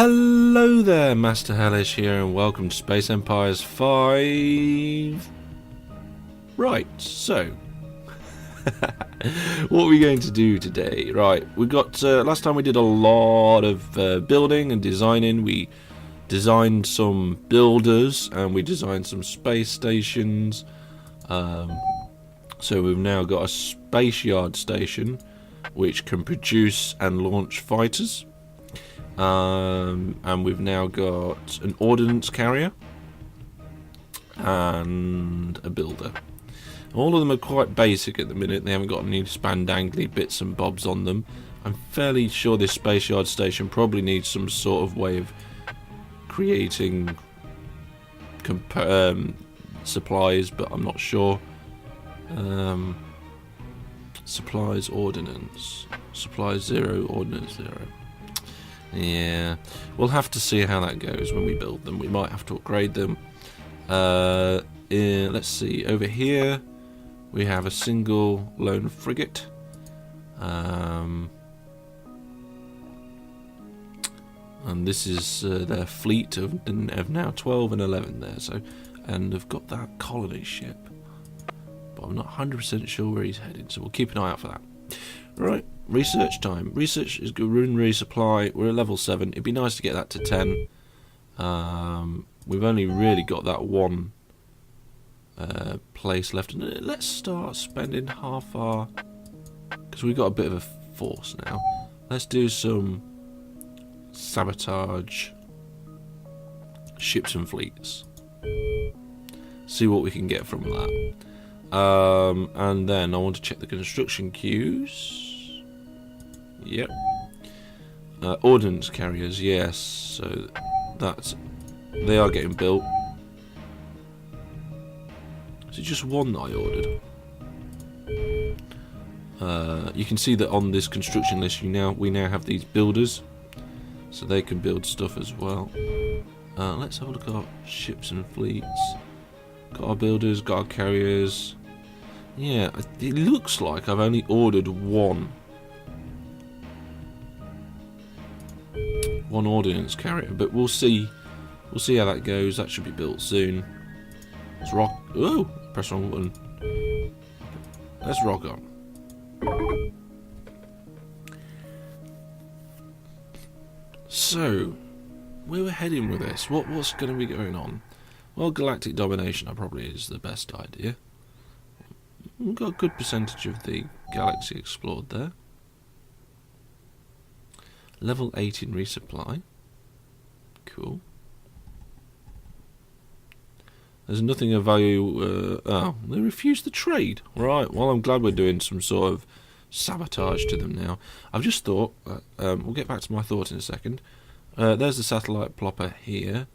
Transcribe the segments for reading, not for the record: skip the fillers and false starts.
Hello there, Master Hellish here, and welcome to Space Empires 5. Right, so what are we going to do today? Right, we got last time we did a lot of building and designing. We designed some builders and we designed some space stations. So we've now got a space yard station which can produce and launch fighters. And we've now got an ordnance carrier and a builder. All of them are quite basic at the minute. They haven't got any spandangly bits and bobs on them. I'm fairly sure this space yard station probably needs some sort of way of creating supplies, but I'm not sure. Supplies ordnance. Supplies 0, ordnance 0. Yeah, we'll have to see how that goes when we build them. We might have to upgrade them. Let's see, over here we have a single lone frigate. And this is their fleet of now 12 and 11 there. So, and they've got that colony ship, but I'm not 100% sure where he's headed. So we'll keep an eye out for that. Right. Research time. Research is good. Rune resupply. We're at level 7. It'd be nice to get that to 10. We've only really got that one place left. And let's start spending half our... because we've got a bit of a force now. Let's do some sabotage ships and fleets. See what we can get from that. And then I want to check the construction queues. Yep. Ordnance carriers, yes. So they are getting built. Is it just one that I ordered? You can see that on this construction list we now have these builders, so they can build stuff as well. Let's have a look at our ships and fleets. Got our builders, got our carriers. Yeah, it looks like I've only ordered one ordnance carrier, but we'll see how that goes. That should be built soon. Let's rock. Oh, press wrong button. Let's rock on. So, where we're heading with this? What's going to be going on? Well, galactic domination probably is the best idea. We've got a good percentage of the galaxy explored there. Level 8 in resupply. Cool. There's nothing of value... oh, they refused the trade. Right, well, I'm glad we're doing some sort of sabotage to them now. I've just thought... we'll get back to my thought in a second. There's the satellite plopper here.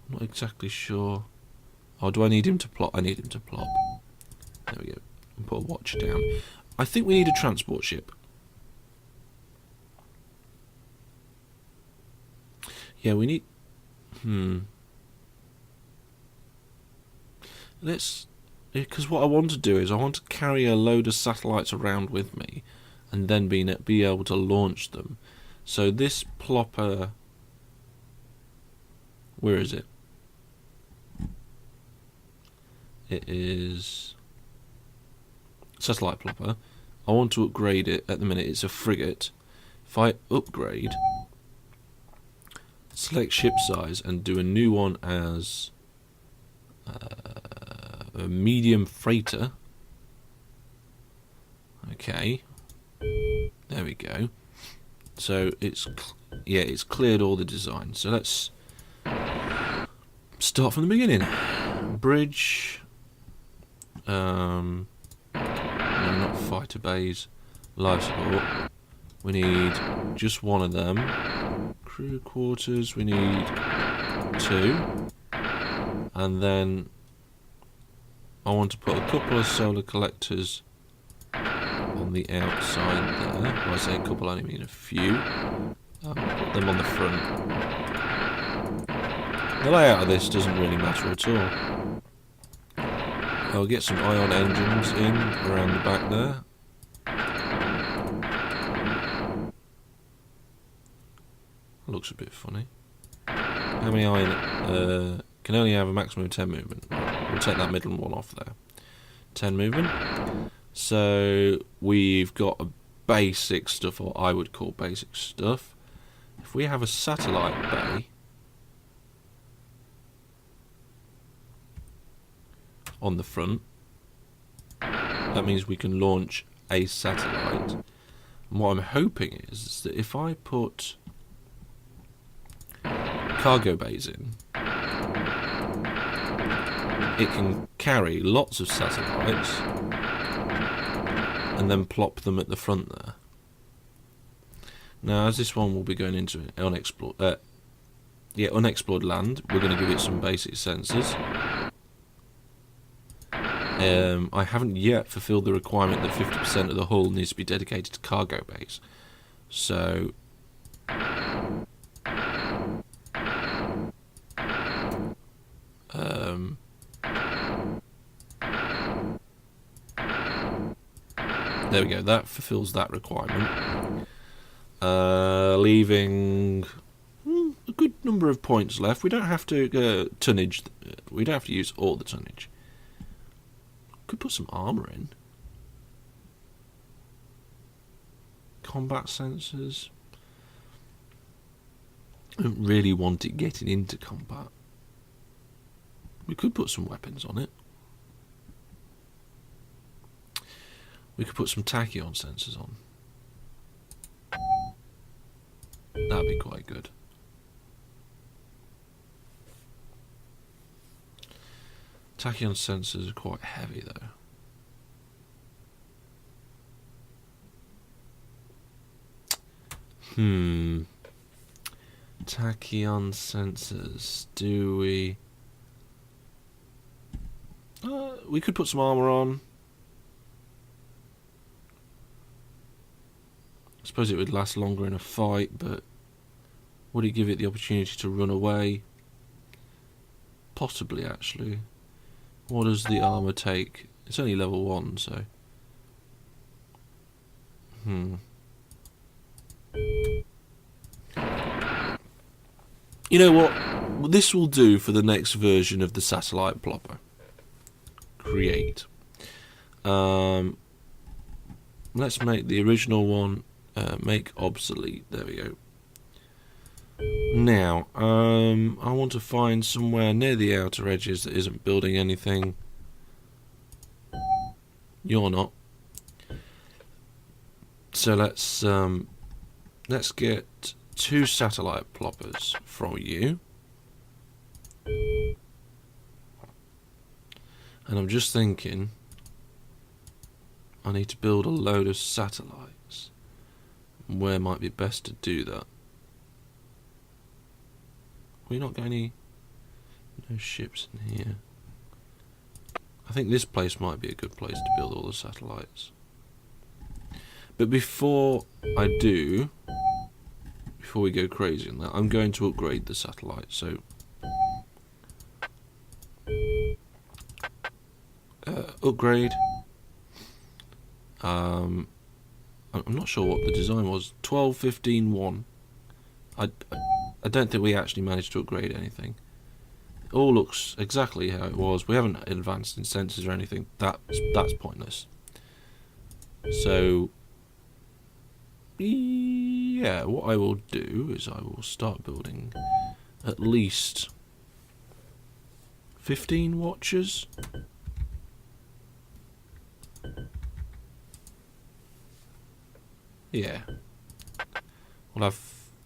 I'm not exactly sure... oh, do I need him to plop? I need him to plop. There we go. And put a watch down. I think we need a transport ship. Yeah, we need... Let's... because what I want to do is I want to carry a load of satellites around with me and then be able to launch them. So this plopper... where is it? It is... satellite plopper. I want to upgrade it. At the minute it's a frigate. If I upgrade... select ship size and do a new one as a medium freighter. Okay, there we go. So it's cleared all the design. So let's start from the beginning. Bridge, no, not fighter bays, life support. We need just one of them. Crew quarters, we need 2, and then I want to put a couple of solar collectors on the outside there. When I say a couple, I only mean a few. Put them on the front. The layout of this doesn't really matter at all. I'll get some ion engines in around the back there. That looks a bit funny. How many can only have a maximum of 10 movement. We'll take that middle one off there. 10 movement. So we've got a basic stuff, or I would call basic stuff. If we have a satellite bay on the front, that means we can launch a satellite. And what I'm hoping is that if I put cargo bays in, it can carry lots of satellites and then plop them at the front there. Now, as this one will be going into unexplored land, we're going to give it some basic sensors. I haven't yet fulfilled the requirement that 50% of the hull needs to be dedicated to cargo bays. So there we go, that fulfills that requirement. Leaving a good number of points left. We don't have to tonnage. We don't have to use all the tonnage. Could put some armour in. Combat sensors. I don't really want it getting into combat. We could put some weapons on it. We could put some tachyon sensors on. That'd be quite good. Tachyon sensors are quite heavy though. Tachyon sensors. Do we? We could put some armour on. I suppose it would last longer in a fight, but would it give it the opportunity to run away? Possibly, actually. What does the armour take? It's only level 1, so... You know what? This will do for the next version of the satellite plopper. Create. Let's make the original one make obsolete. There we go. Now, I want to find somewhere near the outer edges that isn't building anything. You're not. So let's get 2 satellite ploppers from you. And I'm just thinking, I need to build a load of satellites. Where might be best to do that? We not got any no ships in here. I think this place might be a good place to build all the satellites. But before I do, before we go crazy on that, I'm going to upgrade the satellite. So upgrade. I'm not sure what the design was. 12, 15, 1. I don't think we actually managed to upgrade anything. It all looks exactly how it was. We haven't advanced in sensors or anything. That's pointless. So yeah, what I will do is I will start building at least 15 watchers. Yeah. We'll have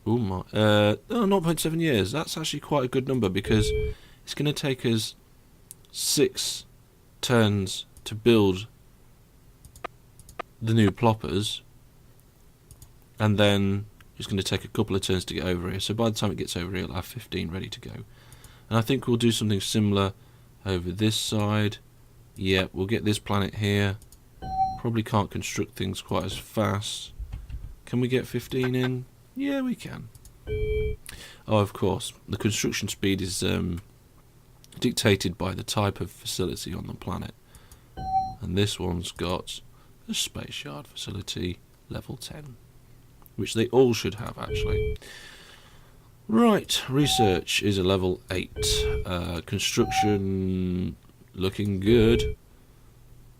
0.7 years. That's actually quite a good number because it's going to take us 6 turns to build the new ploppers, and then it's going to take a couple of turns to get over here. So by the time it gets over here, it'll have 15 ready to go. And I think we'll do something similar over this side. Yeah, we'll get this planet here. Probably can't construct things quite as fast. Can we get 15 in? Yeah, we can. Oh, of course. The construction speed is dictated by the type of facility on the planet. And this one's got a space yard facility, level 10. Which they all should have, actually. Right, research is a level 8. Construction looking good.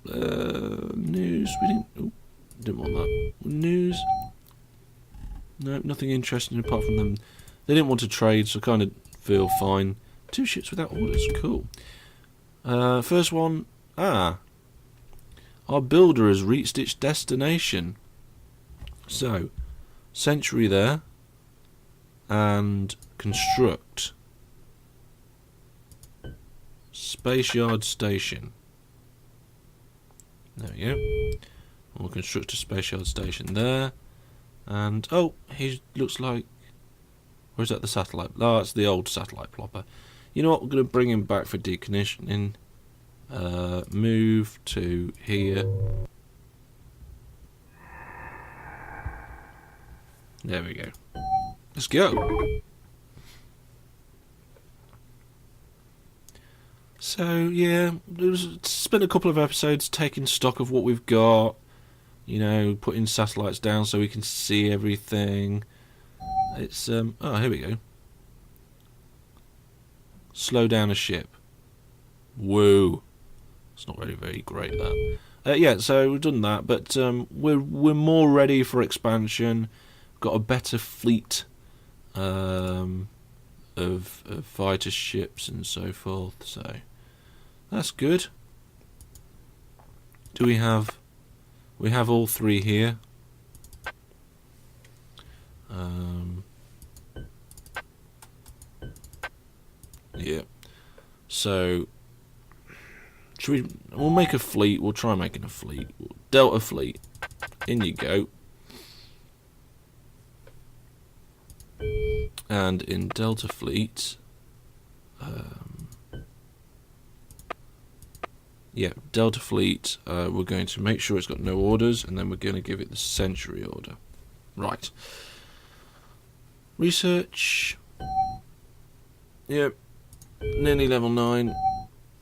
News, didn't want that. News, no, nothing interesting apart from them. They didn't want to trade, so kind of feel fine. 2 ships without orders, cool. First one, our builder has reached its destination. So, sentry there, and construct. Space yard station. There we go. We'll construct a space yard station there. And, oh, he looks like... Where's that, the satellite? Oh, it's the old satellite plopper. You know what, we're going to bring him back for decommissioning. Move to here. There we go. Let's go. So, yeah, spent a couple of episodes taking stock of what we've got. You know, putting satellites down so we can see everything. It's, oh, here we go. Slow down a ship. Woo. It's not really very great, that. Yeah, so we've done that, but we're more ready for expansion. Got a better fleet of fighter ships and so forth, so that's good. Do we have all 3 here? Yeah, so we'll make a fleet. We'll try making a fleet. Delta fleet, in you go. And in Delta Fleet, yeah, Delta Fleet, we're going to make sure it's got no orders, and then we're going to give it the Century order. Right. Research. Yep. Nearly level 9.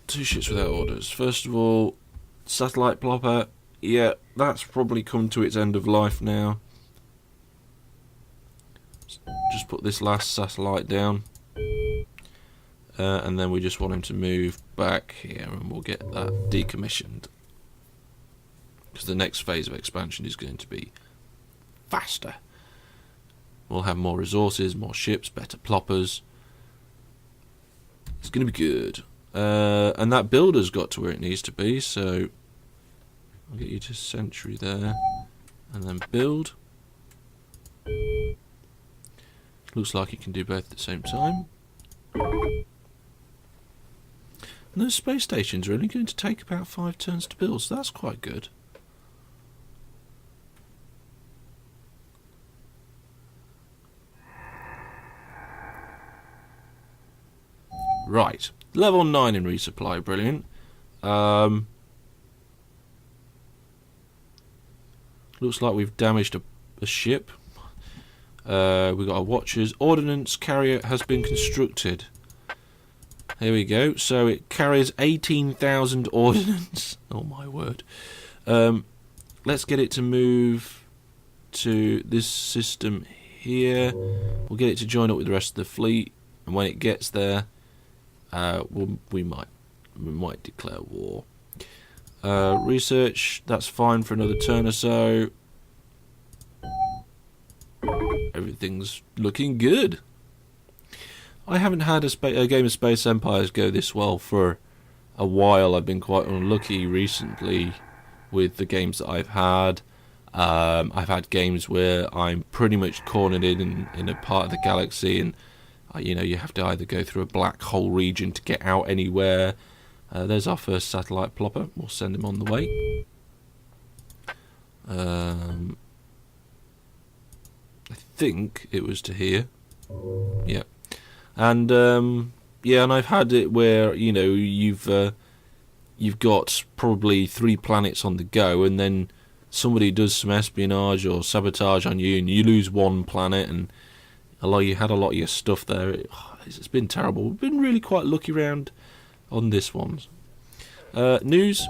2 ships without orders. First of all, satellite plopper. Yeah, that's probably come to its end of life now. Just put this last satellite down, and then we just want him to move back here, and we'll get that decommissioned, because the next phase of expansion is going to be faster. We'll have more resources, more ships, better ploppers. It's going to be good. And that builder's got to where it needs to be, so I'll get you to Century there, and then build. Looks like it can do both at the same time. And those space stations are only going to take about 5 turns to build, so that's quite good. Right, level 9 in resupply, brilliant. Looks like we've damaged a ship. We've got our watchers. Ordnance carrier has been constructed. Here we go. So it carries 18,000 ordnance. Oh my word. Let's get it to move to this system here. We'll get it to join up with the rest of the fleet, and when it gets there, we might declare war. Research, that's fine for another turn or so. Everything's looking good. I haven't had a game of Space Empires go this well for a while. I've been quite unlucky recently with the games that I've had. I've had games where I'm pretty much cornered in a part of the galaxy, and you have to either go through a black hole region to get out anywhere. There's our first satellite plopper. We'll send him on the way. I think it was to here. Yeah. And yeah, and I've had it where you've got probably 3 planets on the go, and then somebody does some espionage or sabotage on you, and you lose 1 planet, and you had a lot of your stuff there. It's been terrible. We've been really quite lucky round on this one. News.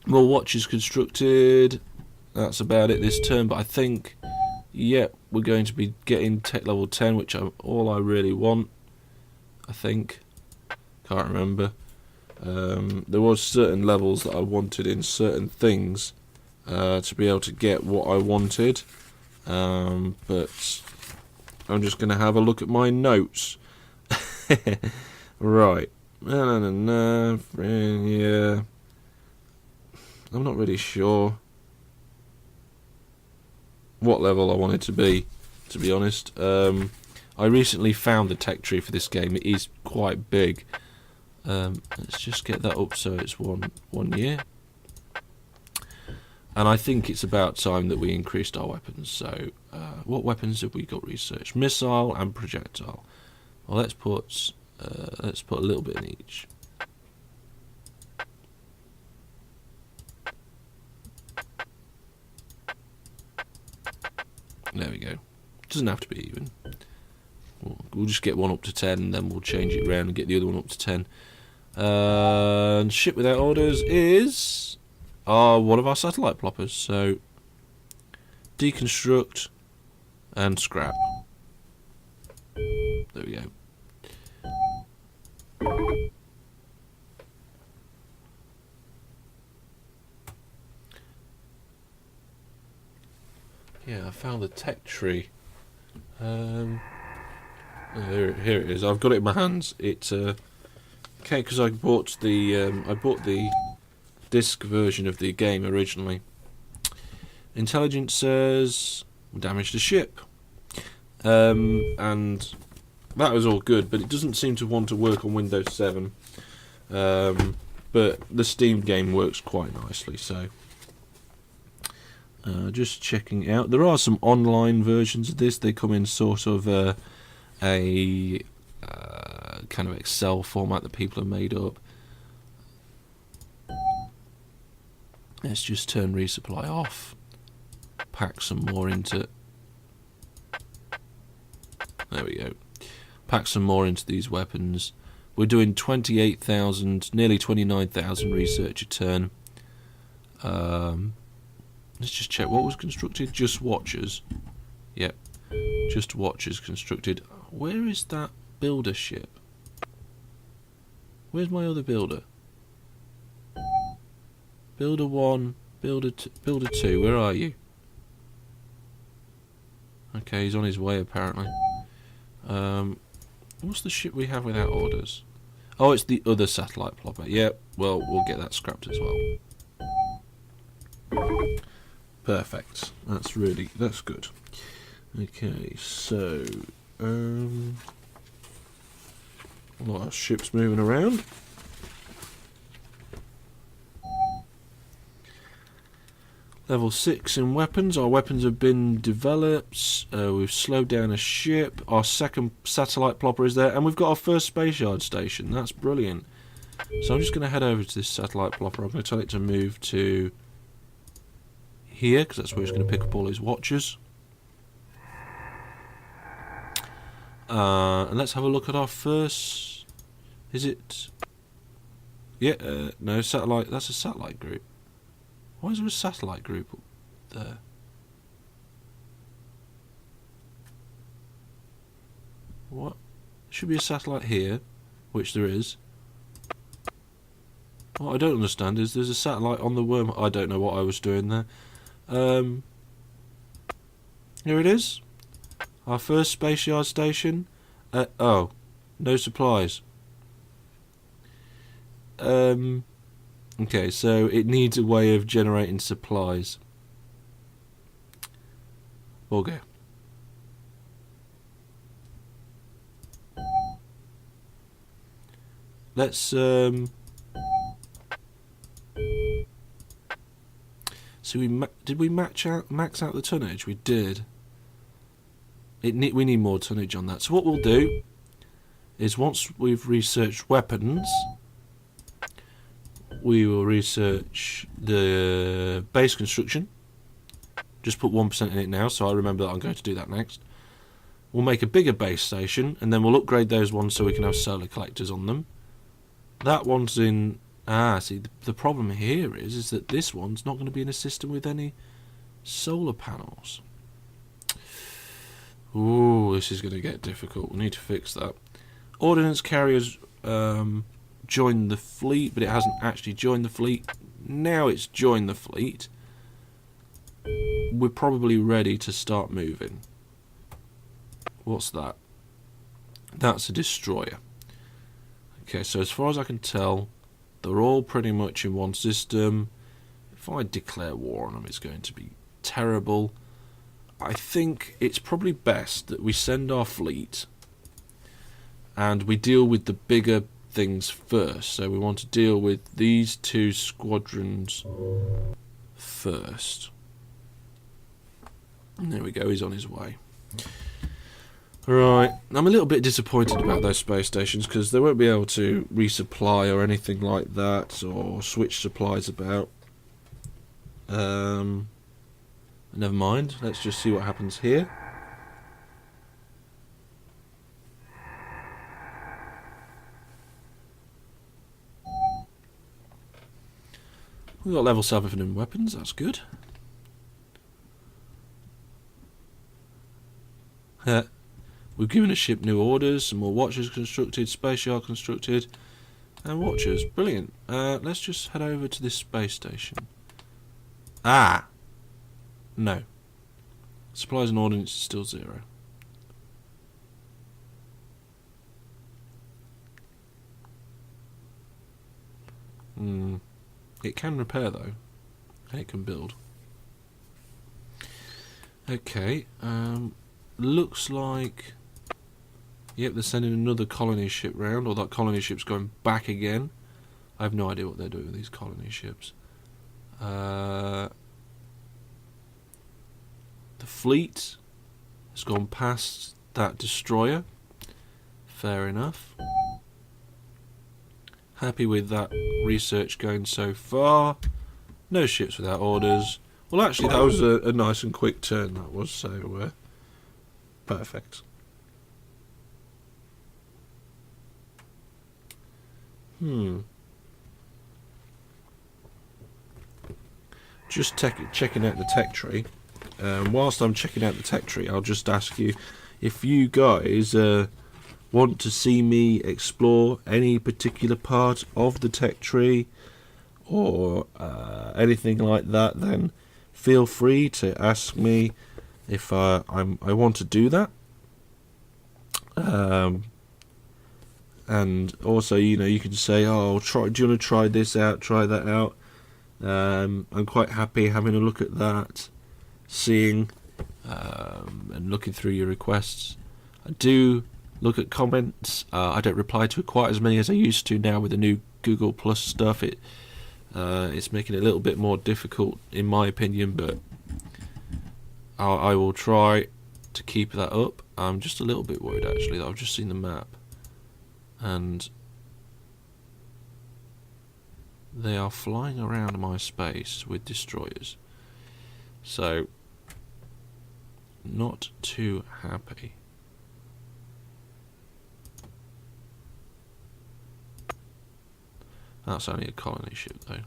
More watches constructed. That's about it this turn, but I think Yep, we're going to be getting tech level 10, which is all I really want, I think. Can't remember. There was certain levels that I wanted in certain things to be able to get what I wanted. But I'm just going to have a look at my notes. Right. Yeah. I'm not really sure what level I want it to be honest. I recently found the tech tree for this game. It is quite big. Let's just get that up so it's one year. And I think it's about time that we increased our weapons. So, what weapons have we got researched? Missile and projectile. Well, let's put a little bit in each. There we go. Doesn't have to be even. We'll just get one up to 10, and then we'll change it around and get the other one up to 10. And ship without orders is one of our satellite ploppers. So deconstruct and scrap. There we go. Yeah, I found the tech tree. Here it is. I've got it in my hands. It's okay because I bought the disc version of the game originally. Intelligence says damage to ship, and that was all good, but it doesn't seem to want to work on Windows 7. But the Steam game works quite nicely, so just checking out. There are some online versions of this. They come in sort of a kind of Excel format that people have made up. Let's just turn resupply off. Pack some more into. There we go. Pack some more into these weapons. We're doing 28,000, nearly 29,000 research a turn. Let's just check what was constructed. Just Watchers. Yep. Just Watchers constructed. Where is that builder ship? Where's my other builder? Builder 1, Builder 2. Where are you? Okay, he's on his way apparently. What's the ship we have without orders? Oh, it's the other satellite plopper. Yep, well, we'll get that scrapped as well. Perfect. That's good. Okay, so a lot of ships moving around. Level 6 in weapons. Our weapons have been developed. We've slowed down a ship. Our second satellite plopper is there. And we've got our first space yard station. That's brilliant. So I'm just going to head over to this satellite plopper. I'm going to tell it to move to here, because that's where it's going to pick up all his watchers. And let's have a look at our first... Is it... Yeah, no, satellite. That's a satellite group. Why is there a satellite group up there? What? There should be a satellite here, which there is. What I don't understand is there's a satellite on the worm. I don't know what I was doing there. Here it is. Our first space yard station. Oh, no supplies. Okay, so it needs a way of generating supplies. Okay. Let's so did we max out the tonnage? We did. We need more tonnage on that. So what we'll do is once we've researched weapons, we will research the base construction. Just put 1% in it now, so I remember that I'm going to do that next. We'll make a bigger base station, and then we'll upgrade those ones so we can have solar collectors on them. That one's in... see, the problem here is that this one's not going to be in a system with any solar panels. Ooh, this is going to get difficult. We need to fix that. Ordnance carriers joined the fleet, but it hasn't actually joined the fleet. Now it's joined the fleet. We're probably ready to start moving. What's that? That's a destroyer. Okay, so as far as I can tell, they're all pretty much in one system. If I declare war on them, it's going to be terrible. I think it's probably best that we send our fleet and we deal with the bigger things first. So we want to deal with these two squadrons first. And there we go, he's on his way. Right, I'm a little bit disappointed about those space stations because they won't be able to resupply or anything like that, or switch supplies about. Never mind, let's just see what happens here. We've got level 7 in weapons, that's good. We've given a ship new orders, some more watchers constructed, space yard constructed, and watchers. Brilliant. Let's just head over to this space station. Ah! No. Supplies and ordnance is still 0. It can repair though. And it can build. Okay, looks like... Yep, they're sending another colony ship round, or that colony ship's going back again. I have no idea what they're doing with these colony ships. The fleet has gone past that destroyer. Fair enough. Happy with that research going so far. No ships without orders. Well, actually, that was a nice and quick turn, that was, so perfect. Just checking out the tech tree. Whilst I'm checking out the tech tree, I'll just ask you if you guys want to see me explore any particular part of the tech tree or anything like that, then feel free to ask me if I want to do that. And also, you know, you can say, oh, do you want to try this out, try that out. I'm quite happy having a look at that, seeing and looking through your requests. I do look at comments. I don't reply to quite as many as I used to now with the new Google Plus stuff. It's making it a little bit more difficult in my opinion, but I will try to keep that up. I'm just a little bit worried actually that I've just seen the map and they are flying around my space with destroyers, so not too happy. That's only a colony ship though.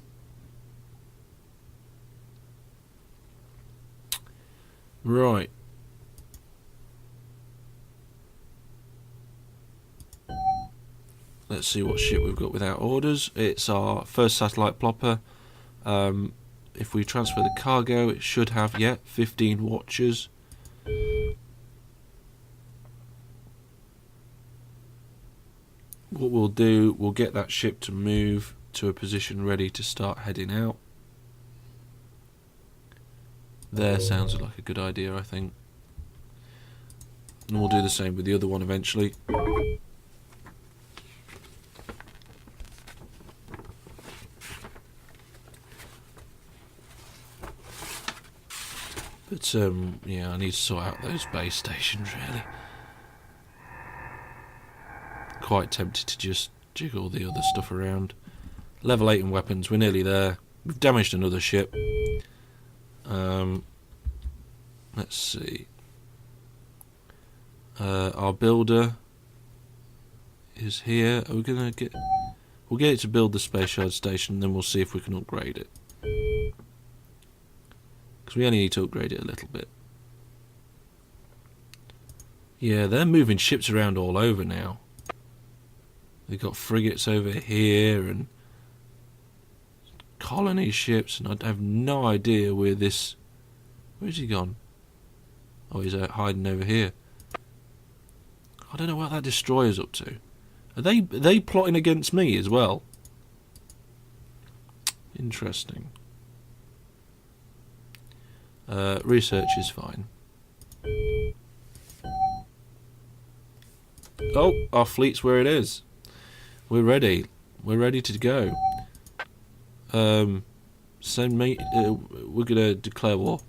Right. Let's see what ship we've got without orders. It's our first satellite plopper. If we transfer the cargo, it should have, 15 watchers. What we'll do, we'll get that ship to move to a position ready to start heading out. There sounds like a good idea, I think. And we'll do the same with the other one eventually. But yeah, I need to sort out those base stations really. Quite tempted to just jiggle the other stuff around. Level 8 in weapons, we're nearly there. We've damaged another ship. Let's see. Our builder is here. Are we gonna get? We'll get it to build the space yard station, then we'll see if we can upgrade it. Because we only need to upgrade it a little bit. Yeah, they're moving ships around all over now. They've got frigates over here and colony ships, and I have no idea where this... Where's he gone? Oh, he's hiding over here. I don't know what that destroyer's up to. Are they plotting against me as well? Interesting. Research is fine. Oh, our fleet's where it is. We're ready. We're ready to go. Send me. We're gonna declare war.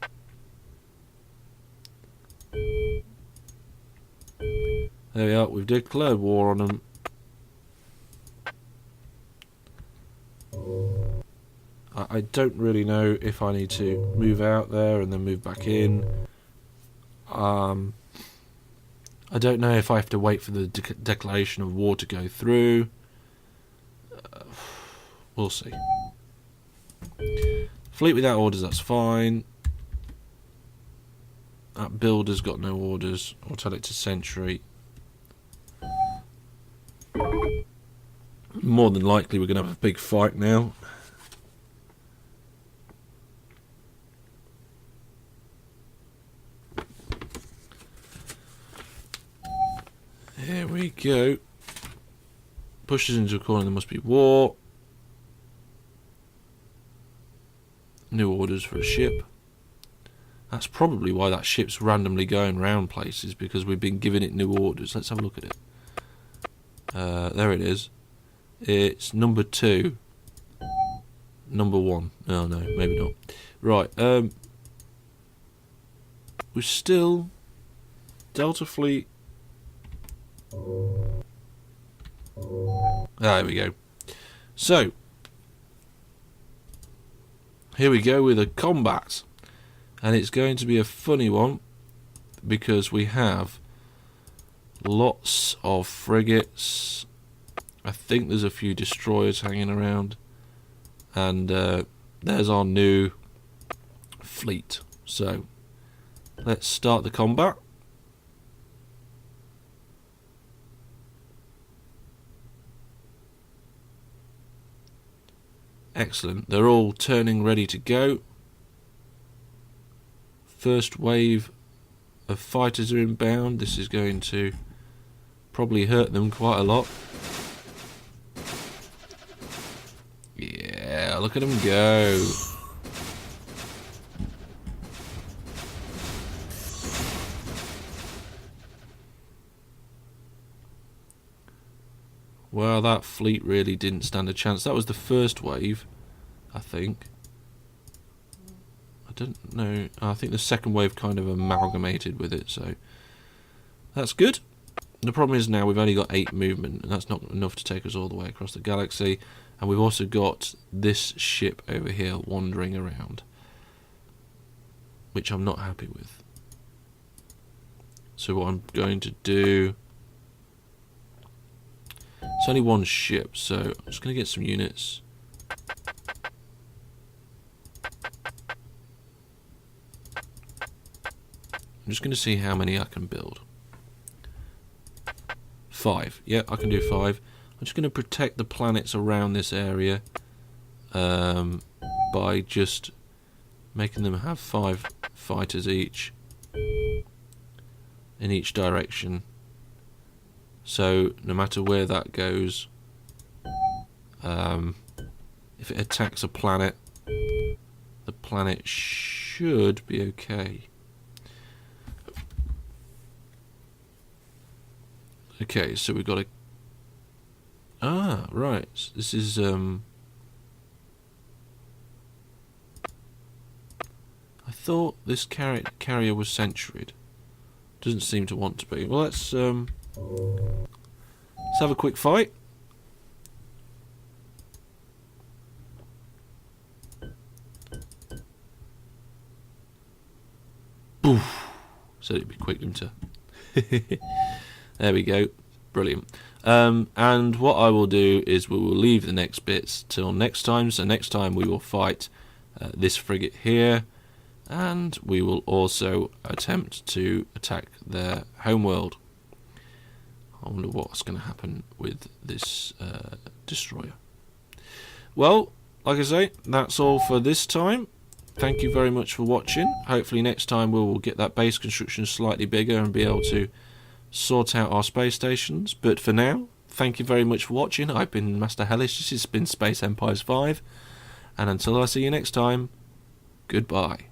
There we are. We've declared war on them. I don't really know if I need to move out there and then move back in. I don't know if I have to wait for the declaration of war to go through. We'll see. Fleet without orders, that's fine. That builder's got no orders. I'll tell it to sentry. More than likely we're going to have a big fight now. Here we go. Pushes into a corner, there must be war. New orders for a ship. That's probably why that ship's randomly going around places, because we've been giving it new orders. Let's have a look at it. There it is. It's number 2. Number 1. Oh no, maybe not. Right, we're still Delta Fleet. There we go. So here we go with a combat, and it's going to be a funny one because we have lots of frigates. I think there's a few destroyers hanging around, and there's our new fleet. So let's start the combat. Excellent. They're all turning ready to go. First wave of fighters are inbound. This is going to probably hurt them quite a lot. Yeah, look at them go. Well, that fleet really didn't stand a chance. That was the first wave, I think. I don't know. I think the second wave kind of amalgamated with it, so that's good. The problem is now we've only got 8 movement, and that's not enough to take us all the way across the galaxy. And we've also got this ship over here wandering around, which I'm not happy with. So what I'm going to do... It's only one ship, so I'm just going to get some units. I'm just going to see how many I can build. 5. Yeah, I can do 5. I'm just going to protect the planets around this area by just making them have 5 fighters each in each direction. So no matter where that goes, if it attacks a planet, the planet should be okay. Okay, so we've got a... Ah, right. This is... I thought this carrier was centuried. Doesn't seem to want to be. Well, let's have a quick fight. Boof. Said it'd be quick, didn't it? There we go. Brilliant. And what I will do is we will leave the next bits till next time. So next time we will fight this frigate here. and we will also attempt to attack their homeworld. I wonder what's going to happen with this destroyer. Well, like I say, that's all for this time. Thank you very much for watching. Hopefully next time we will get that base construction slightly bigger and be able to sort out our space stations. But for now, thank you very much for watching. I've been Master Hellish. This has been Space Empires 5. And until I see you next time, goodbye.